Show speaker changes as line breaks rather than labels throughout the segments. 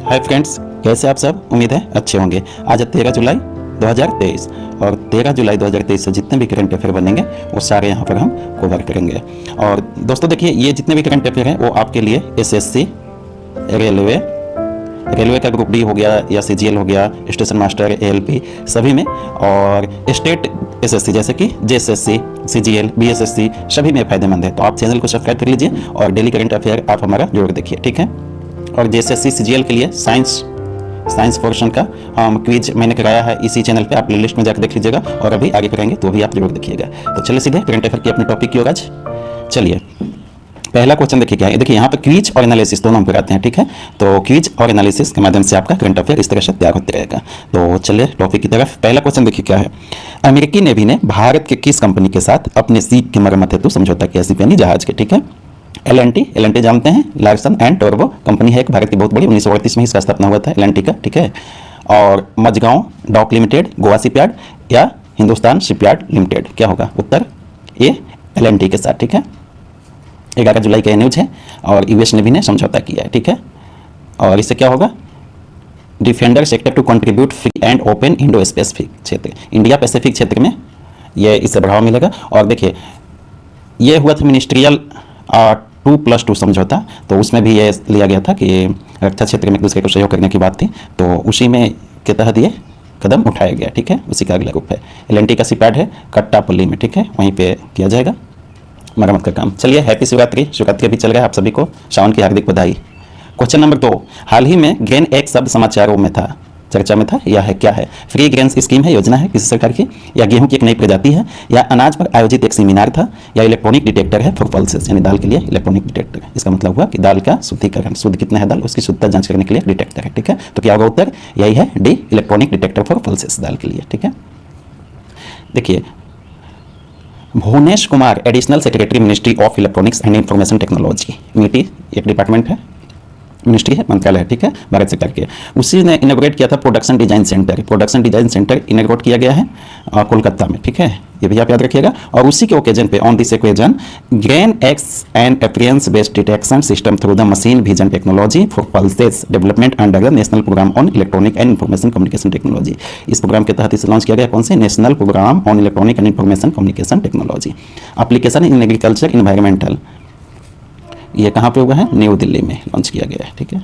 Hi friends, कैसे आप सब? उम्मीद है अच्छे होंगे। आज है 13 जुलाई 2023 और 13 जुलाई 2023 से जितने भी करंट अफेयर बनेंगे वो सारे यहाँ पर हम कवर करेंगे। और दोस्तों देखिए, ये जितने भी करंट अफेयर हैं वो आपके लिए एसएससी, रेलवे का ग्रुप डी हो गया या सीजीएल हो गया, स्टेशन मास्टर, एएलपी सभी में, और स्टेट एसएससी जैसे कि जेएसएससी, सीजीएल, बीएसएससी सभी में फायदेमंद है। तो आप चैनल को सब्सक्राइब कर लीजिए और डेली करंट अफेयर आप हमारा जरूर देखिए, ठीक है। और जेएसएससी सीजीएल के लिए साइंस पोर्शन का क्विज मैंने कराया है इसी चैनल पे, आप प्लेलिस्ट में जाकर देख लीजिएगा। और अभी आगे करेंगे तो भी आप जरूर देखिएगा। तो चलिए सीधे करंट अफेयर की अपने टॉपिक की ओर आज चलिए। पहला क्वेश्चन देखिए क्या है। देखिए यहाँ पे क्विज और एनालिसिस दोनों हम कराते हैं, ठीक है। तो क्विज और एनालिसिस के माध्यम से आपका करंट अफेयर इस तरह से तैयार होते रहेगा। तो चलिए टॉपिक की तरफ। पहला क्वेश्चन देखिए क्या है। अमेरिकी नेवी ने भारत के किस कंपनी के साथ अपने सीप की मरम्मत हेतु समझौता किया? सीप यानी जहाज के, ठीक है। एल जानते हैं, लार्सन एंड टोरबो कंपनी है एक भारत की बहुत बड़ी, 1938 में इसका स्थापना हुआ था एल का, ठीक है। और Mazagon dock limited, Goa shipyard या हिंदुस्तान शिपयार्ड लिमिटेड, क्या होगा उत्तर? ये एल के साथ, ठीक है। 11 जुलाई का न्यूज है और यूएस नेवी ने समझौता किया है, ठीक है। और इससे क्या होगा? Defender sector to contribute free and open Indo specific क्षेत्र, इंडिया पैसिफिक क्षेत्र में ये इससे बढ़ावा मिलेगा। और देखिए ये हुआ था मिनिस्ट्रियल 2+2 समझौता, तो उसमें भी ये लिया गया था कि रक्षा क्षेत्र में एक दूसरे को सहयोग करने की बात थी, तो उसी में के तहत ये कदम उठाया गया, ठीक है। उसी का अगला रूप है। एल का शिपयार्ड है कट्टापल्ली में, ठीक है, वहीं पे किया जाएगा मरम्मत का काम। चलिए, हैप्पी शिवरात्रि भी चल रहा है, आप सभी को सावन की हार्दिक बधाई। क्वेश्चन नंबर 2, हाल ही में ग्रेन एक शब्द समाचारों में था, चर्चा में था, यह है क्या है? फ्री ग्रेन्स स्कीम है, योजना है किसी सरकार की, या गेहूं की एक नई प्रजाति है, या अनाज पर आयोजित एक सेमिनार था, या इलेक्ट्रॉनिक डिटेक्टर है फॉर पल्सेस, यानी दाल के लिए इलेक्ट्रॉनिक डिटेक्टर है। इसका मतलब हुआ कि दाल का शुद्धिकरण, शुद्ध कितना है दाल, उसकी शुद्धता जांच करने के लिए डिटेक्टर है, ठीक है। तो क्या होगा उत्तर? यही है D, electronic detector for pulses, दाल के लिए, ठीक है। देखिए, Bhuvanesh Kumar additional secretary ministry of electronics and information technology, MeitY एक डिपार्टमेंट है, मिनिस्ट्री है, मंत्रालय है, ठीक है, भारत सरकार के। उसी ने इनोग्रेट किया था प्रोडक्शन डिजाइन सेंटर इनोग्रेट किया गया है कोलकाता में, ठीक है, ये भी आप याद रखिएगा। और उसी के ओकेजन पे, on this occasion, grain X and appearance based detection system through the machine vision technology for pulses development under the national programme on electronic and information communication technology. इस प्रोग्राम के तहत इसे लॉन्च किया गया, कौन से? National programme on electronic and information communication technology. Application in agriculture environmental, ये कहाँ पे हुआ है? न्यू दिल्ली में लॉन्च किया गया है, ठीक है।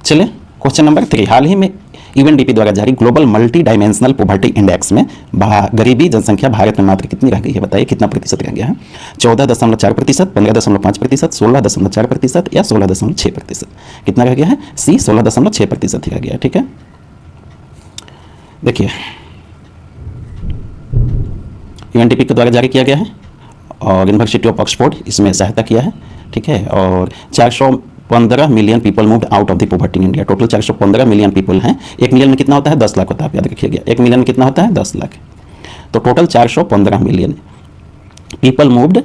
चलिए क्वेश्चन नंबर 3, हाल ही में यूएनडीपी द्वारा जारी global multi dimensional poverty index में गरीबी जनसंख्या भारत में मात्र कितनी रह गई है? बताइए कितना प्रतिशत रह गया है? 14.4%, 15.5%, 16.4% या 16.6%? कितना रह गया है? सी, 16.6% ही रह गया है, ठीक है। देखिए यूएनडीपी के द्वारा जारी किया गया है और यूनिवर्सिटी ऑफ ऑक्सफोर्ड इसमें सहायता किया है, ठीक है। और 415 million people moved out of the poverty in India. Total 415 million people हैं। 1 मिलियन में कितना होता है? 10 लाख होता है, आप याद रखिएगा। 1 मिलियन में कितना होता है? 10 लाख। तो total 415 million people moved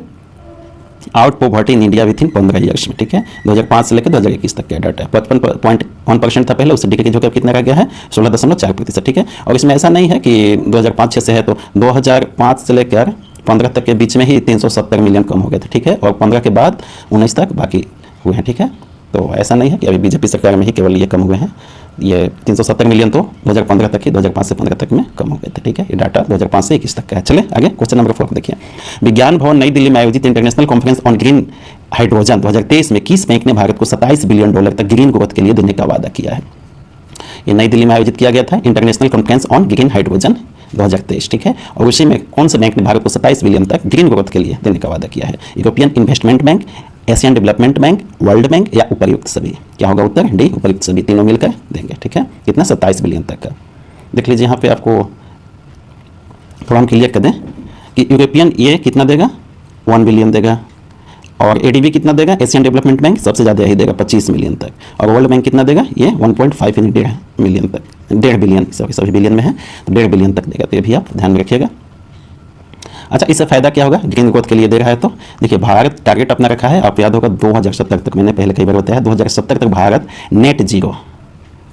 out poverty in India with in 15 years में, ठीक है। 2005 से लेकर 2021 तक का डाटा है। 55.1% था पहले, उससे डिक्रीज होकर कितना रह गया है? 16.4%, ठीक है। और इसमें ऐसा नहीं है कि 2005-6 से है, तो 2005 से लेकर 15 तक के बीच में ही 370 मिलियन कम हो गए थे, ठीक है। और 15 के बाद 19 तक बाकी हुए हैं, ठीक है। तो ऐसा नहीं है कि अभी बीजेपी सरकार में ही केवल ये कम हुए हैं। ये 370 मिलियन तो 2015 तक ही, 2005 से 15 तक में कम हो गए थे, ठीक है। ये डाटा 2005 से 21 तक का है। चले आगे, क्वेश्चन नंबर 4 देखिए। विज्ञान भवन नई दिल्ली में आयोजित international conference on green hydrogen 2023 में किस बैंक ने भारत को $27 बिलियन तक ग्रीन ग्रोथ के लिए देने का वादा किया है? ये नई दिल्ली में आयोजित किया गया था international conference on green hydrogen 2023, ठीक है। और उसी में कौन से बैंक ने भारत को 27 बिलियन तक ग्रीन ग्रोथ के लिए देने का वादा किया है? European investment bank, Asian development bank, world bank या उपर्युक्त सभी? क्या होगा उत्तर? डी, उपर्युक्त सभी, तीनों मिलकर देंगे, ठीक है। कितना? 27 बिलियन तक का। देख लीजिए यहाँ पे आपको थोड़ा हम क्लियर कर दें कि यूरोपियन ये कितना देगा? 1 बिलियन देगा। और एडीबी कितना देगा? एशियन डेवलपमेंट बैंक सबसे ज़्यादा ही देगा 25 मिलियन तक। और वर्ल्ड बैंक कितना देगा? ये 1.5 यानी 1.5 मिलियन तक, 1.5 बिलियन, सभी बिलियन में है, तो 1.5 बिलियन तक देगा। तो ये भी आप ध्यान में रखिएगा। अच्छा, इससे फायदा क्या होगा? ग्रीन ग्रोथ के लिए दे रहा है। तो देखिए, भारत टारगेट अपना रखा है, आप याद होगा 2070 तक, मैंने पहले कई बार बताया, 2070 तक भारत नेट जीरो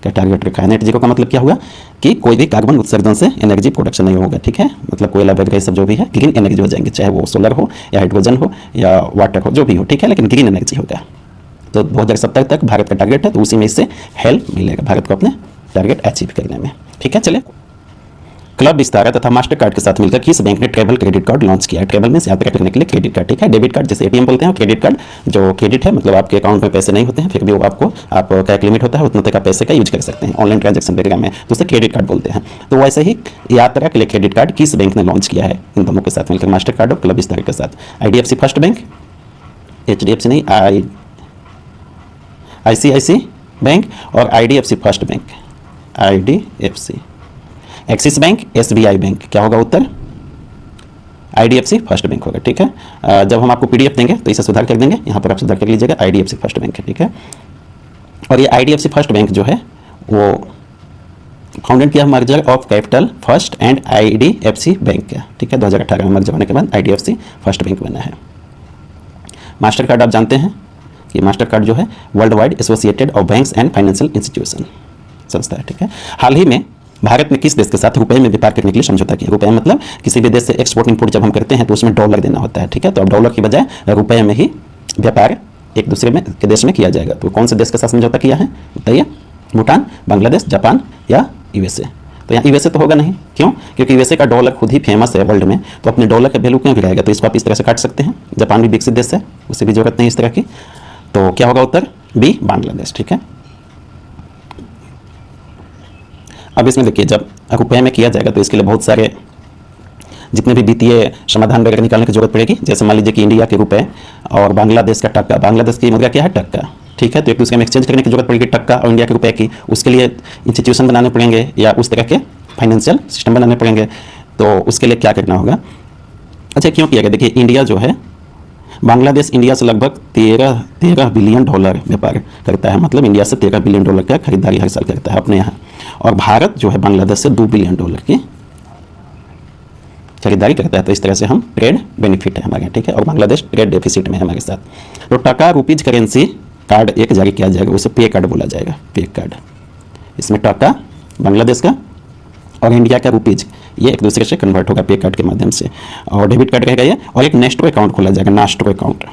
का टारगेट रखा है। नेट जीरो का मतलब क्या हुआ कि कोई भी कार्बन उत्सर्जन से एनर्जी प्रोडक्शन नहीं होगा, ठीक है। मतलब कोयला वगैरह सब जो भी है ग्रीन एनर्जी हो जाएंगे, चाहे वो सोलर हो या हाइड्रोजन हो या वाटर हो, जो भी हो, ठीक है, लेकिन ग्रीन एनर्जी होगा। तो 2070 तक भारत का टारगेट है, तो उसी में इससे हेल्प मिलेगा भारत को अपने टारगेट अचीव करने में। ठीक है, चले क्लब विस्तारा तथा मास्टर कार्ड के साथ मिलकर किस बैंक ने ट्रेवल क्रेडिट कार्ड लॉन्च किया है? ट्रेवल में यात्रा करने के लिए क्रेडिट कार्ड। ठीक है, डेबिट कार्ड जैसे एटीएम बोलते हैं, क्रेडिट कार्ड जो क्रेडिट है मतलब आपके अकाउंट में पैसे नहीं होते हैं, फिर भी वो आपका एक लिमिट होता है, उतने तक आप पैसे का यूज कर सकते हैं ऑनलाइन ट्रांजेक्शन वगैरह में, तो उसे क्रेडिट कार्ड बोलते हैं। तो वैसे ही यात्रा के लिए क्रेडिट कार्ड किस बैंक ने लॉन्च किया है? इन दोनों के साथ मिलकर, मास्टर कार्ड और क्लब विस्तारा के साथ। IDFC फर्स्ट बैंक, HDFC नहीं, ICICI बैंक और IDFC first bank, IDFC। Axis bank, SBI bank, क्या होगा उत्तर? IDFC फर्स्ट बैंक होगा। ठीक है, जब हम आपको PDF देंगे तो इसे सुधार कर देंगे, यहाँ पर आप सुधार कर लीजिएगा, IDFC फर्स्ट बैंक है। ठीक है, और ये IDFC फर्स्ट बैंक जो है वो फाउंडेड किया merger of capital first and IDFC bank का। ठीक है, 2018 में मर्जर होने के बाद IDFC फर्स्ट बैंक बना है। मास्टर कार्ड आप जानते हैं कि मास्टर कार्ड जो है world wide associated of banks and financial institution संस्था है। ठीक है, हाल ही में भारत ने किस देश के साथ रुपए में व्यापार करने के लिए समझौता किया? रुपए मतलब किसी भी देश से एक्सपोर्ट इंपोर्ट जब हम करते हैं तो उसमें डॉलर देना होता है। ठीक है, तो अब डॉलर की बजाय रुपए में ही व्यापार एक दूसरे में के देश में किया जाएगा। तो कौन से देश के साथ समझौता किया है बताइए? भूटान, बांग्लादेश, जापान या USA? तो यहाँ USA तो होगा नहीं, क्यों? क्योंकि USA का डॉलर खुद ही फेमस है वर्ल्ड में, तो अपने डॉलर का वैल्यू क्यों गिराएगा? तो इसको आप इस तरह से काट सकते हैं। जापान भी विकसित देश है, उसे भी जरूरत नहीं इस तरह की, तो क्या होगा उत्तर? B, बांग्लादेश। ठीक है, अब इसमें देखिए जब रुपये में किया जाएगा तो इसके लिए बहुत सारे जितने भी वित्तीय समाधान वगैरह निकालने की जरूरत पड़ेगी। जैसे मान लीजिए कि इंडिया के रुपए और बांग्लादेश का टक्का, बांग्लादेश की मुद्रा क्या है? टक्का। ठीक है, तो एक दूसरे में एक्सचेंज करने की जरूरत पड़ेगी टक्का और इंडिया के रुपए की। उसके लिए इंस्टीट्यूशन बनाने पड़ेंगे या उस तरह के फाइनेंशियल सिस्टम बनाने पड़ेंगे, तो उसके लिए क्या करना होगा? अच्छा, क्यों किया गया? देखिए इंडिया जो है, बांग्लादेश इंडिया से लगभग 13 बिलियन डॉलर व्यापार करता है, मतलब इंडिया से 13 बिलियन डॉलर का खरीदारी हर साल करता है अपने यहाँ, और भारत जो है बांग्लादेश से 2 बिलियन डॉलर की खरीदारी करता है। तो इस तरह से हम ट्रेड बेनिफिट है हमारे। ठीक है, और बांग्लादेश ट्रेड डेफिसिट में है हमारे साथ। तो टका रुपीज करेंसी कार्ड एक जारी किया जाएगा, उसे पे कार्ड बोला जाएगा, पे कार्ड। इसमें टका बांग्लादेश का और इंडिया का रुपीज ये एक दूसरे से कन्वर्ट होगा पे कार्ड के माध्यम से, और डेबिट कार्ड रहेगा ये, और एक नेस्ट्रो अकाउंट खोला जाएगा, नास्ट्रो अकाउंट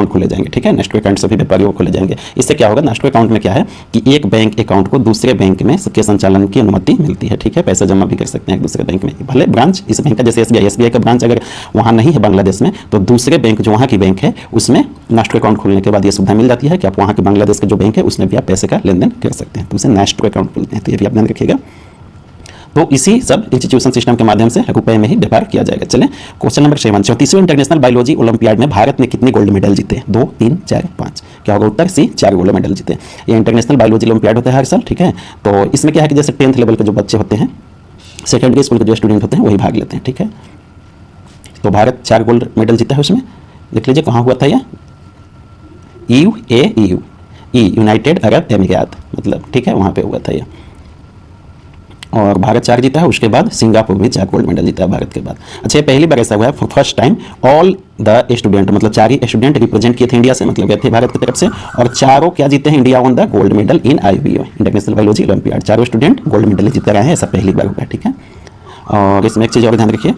खोले जाएंगे। ठीक है, नेस्ट्रो अकाउंट सभी व्यापारियों को खोले जाएंगे। इससे क्या होगा? नेस्ट्रो अकाउंट में क्या है कि एक बैंक अकाउंट को दूसरे बैंक में के संचालन की अनुमति मिलती है। ठीक है, पैसा जमा भी कर सकते हैं एक दूसरे बैंक में, भले ब्रांच इस बैंक का जैसे SBI का ब्रांच अगर वहाँ नहीं है बांग्लादेश में, तो दूसरे बैंक जो वहाँ की बैंक है उसमें नेस्ट्रो अकाउंट खोलने के बाद ये सुविधा मिल जाती है कि आप वहाँ के बांग्लादेश के जो बैंक है उसमें भी आप पैसे का लेन देन कर सकते हैं, तो उसे नेस्ट्रो अकाउंट बोलते हैं। तो ये भी आप ध्यान रखिएगा। तो इसी सब इंस्टीट्यूशन सिस्टम के माध्यम से रुपए में ही व्यापार किया जाएगा। चलें क्वेश्चन नंबर 7, 34वें इंटरनेशनल बायोलॉजी ओलंपियाड में भारत ने कितने गोल्ड मेडल जीते? 2, 3, 4, 5? क्या होगा उत्तर? C, 4 गोल्ड मेडल जीते। ये इंटरनेशनल बायोलॉजी ओलंपियाड होता है हर साल। ठीक है, तो इसमें क्या है कि जैसे 10th लेवल के जो बच्चे होते हैं, सेकेंडरी स्कूल के जो स्टूडेंट होते हैं वही भाग लेते हैं। ठीक है, तो भारत 4 गोल्ड मेडल जीता है उसमें। देख लीजिए कहाँ हुआ था यह? UAE, यूनाइटेड अरब एमिरात, मतलब ठीक है वहाँ पे हुआ था ये, और भारत 4 जीता है। उसके बाद सिंगापुर भी 4 गोल्ड मेडल जीता है भारत के बाद। अच्छा, ये पहली बार ऐसा हुआ है, first time all the student, मतलब 4 ही स्टूडेंट रिप्रेजेंट किए थे इंडिया से, मतलब गए थे भारत की तरफ से, और चारों क्या जीते हैं? India on the gold medal in IBO, international biology olympiad. चारों स्टूडेंट गोल्ड मेडल जीते रहे हैं, ऐसा पहली बार हुआ। ठीक है, और इसमें एक चीज़ और ध्यान रखिए,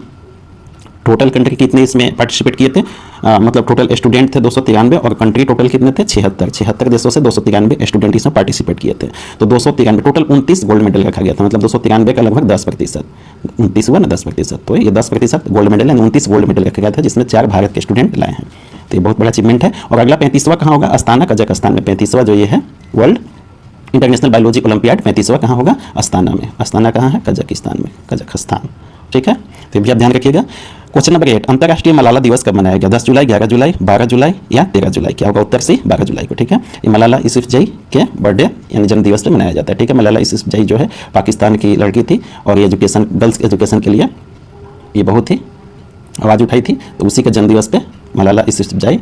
टोटल कंट्री कितने इसमें पार्टिसिपेट किए थे? मतलब टोटल स्टूडेंट थे 293 और कंट्री टोटल कितने थे? 76 देशों से 293 स्टूडेंट इसमें पार्टिसिपेट किए थे। तो 293 टोटल 29 गोल्ड मेडल रखा गया था, मतलब 293 का लगभग 10%, 29 हुआ ना 10%, तो ये 10% गोल्ड मेडल है, 29 गोल्ड मेडल रखा गया था जिसमें 4 भारत के स्टूडेंट लाए हैं। तो ये बहुत बड़ा अचीवमेंट है। और अगला 35वां कहाँ होगा? अस्ताना, कजाकिस्तान में। 35वां जो ये है वर्ल्ड इंटरनेशनल बायोलॉजी ओलंपियाड 35वां कहाँ होगा? अस्ताना में। अस्ताना कहाँ है? कजाकिस्तान में, कजाकिस्तान। ठीक है, तो भी आप ध्यान रखिएगा। क्वेश्चन नंबर 8, अंतर्राष्ट्रीय मलाला दिवस कब मनाया गया? 10 जुलाई, 11 जुलाई, 12 जुलाई या 13 जुलाई? क्या होगा उत्तर? C, 12 जुलाई को। ठीक है, ये मलाला यूसुफजई के बर्थडे यानी जन्म दिवस पर मनाया जाता है। ठीक है, मलाला यूसुफजई जो है पाकिस्तान की लड़की थी और ये एजुकेशन, गर्ल्स एजुकेशन के लिए ये बहुत ही आवाज़ उठाई थी, तो उसी के जन्म दिवस पे मलाला यूसुफजई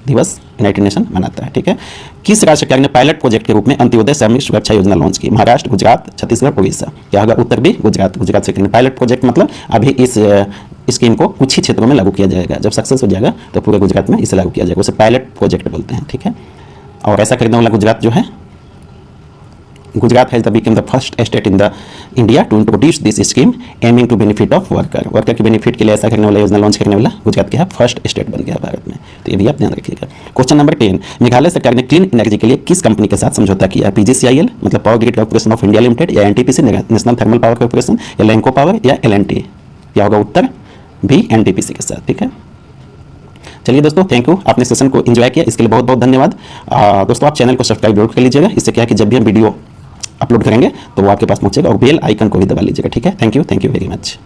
दिवस यूनाइटेड नेशन मनाता है। ठीक है, किस राज्य सरकार ने पायलट प्रोजेक्ट के रूप में अंत्योदय सामूहिक सुरक्षा योजना लॉन्च की? महाराष्ट्र, गुजरात, छत्तीसगढ़, उड़ीसा? क्या होगा उत्तर? भी गुजरात। गुजरात सरकार ने पायलट प्रोजेक्ट मतलब अभी इस स्कीम को कुछ ही क्षेत्रों में लागू किया जाएगा, जब सक्सेस हो जाएगा तो पूरे गुजरात में इसे लागू किया जाएगा, उसे पायलट प्रोजेक्ट बोलते हैं। ठीक है, और ऐसा करने वाला गुजरात जो है Gujarat has become the first state in the India to introduce this scheme aiming to benefit of worker. Worker के बेनिफिट के लिए ऐसा करने वाला योजना लॉन्च करने वाला गुजरात क्या है, फर्स्ट स्टेट बन गया भारत में। तो ये भी आप ध्यान रखिएगा। क्वेश्चन नंबर 10, मेघालय सरकार ने क्लीन एनर्जी के लिए किस कंपनी के साथ समझौता किया? PGCIL मतलब power grid corporation of India limited, या NTPC national thermal power corporation, या लैंको पावर, या LNT? क्या होगा उत्तर? भी NTPC के साथ। ठीक है, चलिए दोस्तों, थैंक यू, आपने सेशन को एंजॉय किया, इसके लिए बहुत बहुत धन्यवाद। दोस्तों आप चैनल को सब्सक्राइब जरूर कर लीजिएगा, इससे क्या है कि जब भी हम वीडियो अपलोड करेंगे तो वो आपके पास पहुंचेगा, और बेल आइकन को भी दबा लीजिएगा। ठीक है, थैंक यू वेरी मच।